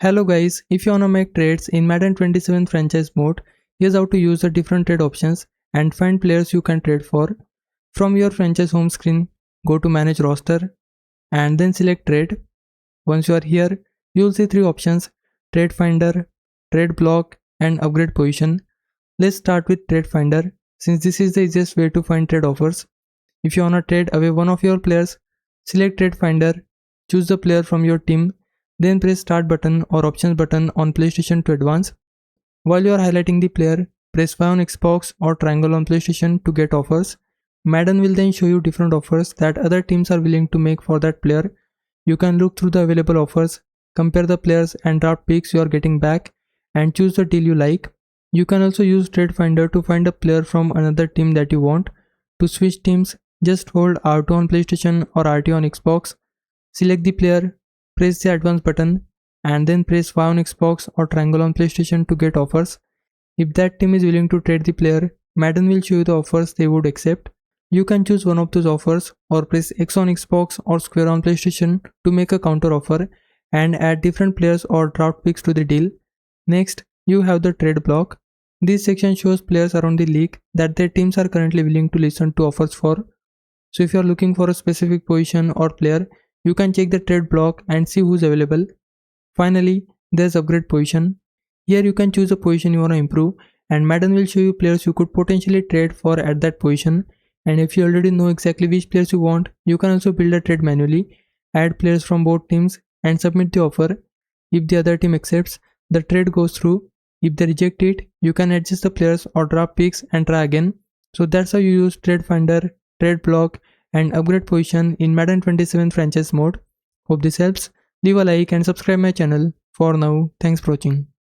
Hello guys, if you wanna make trades in Madden 27 franchise mode, here's how to use the different trade options and find players you can trade for. From your franchise home screen, go to manage roster and then select trade. Once you are here, you'll see three options: trade finder, trade block and upgrade position. Let's start with trade finder since this is the easiest way to find trade offers. If you wanna trade away one of your players, select trade finder, choose the player from your team, then press start button or options button on PlayStation to advance. While you are highlighting the player, press Y on Xbox or triangle on PlayStation to get offers. Madden will then show you different offers that other teams are willing to make for that player. You can look through the available offers, compare the players and draft picks you are getting back, and choose the deal you like. You can also use Trade Finder to find a player from another team that you want. To switch teams, just hold R2 on PlayStation or RT on Xbox. Select the player, press the advance button, and then press Y on Xbox or triangle on PlayStation to get offers. If that team is willing to trade the player, Madden will show you the offers they would accept. You can choose one of those offers or press X on Xbox or square on PlayStation to make a counter offer and add different players or draft picks to the deal. Next, you have the trade block. This section shows players around the league that their teams are currently willing to listen to offers for. So if you are looking for a specific position or player, you can check the trade block and see who's available. Finally, there's upgrade position. Here you can choose a position you want to improve and Madden will show you players you could potentially trade for at that position. And if you already know exactly which players you want, you can also build a trade manually, add players from both teams and submit the offer. If the other team accepts, the trade goes through. If they reject it, you can adjust the players or draft picks and try again. So that's how you use Trade Finder, Trade Block and Upgrade Position in Madden 27 franchise mode. Hope this helps. Leave a like and subscribe my channel. For now, thanks for watching.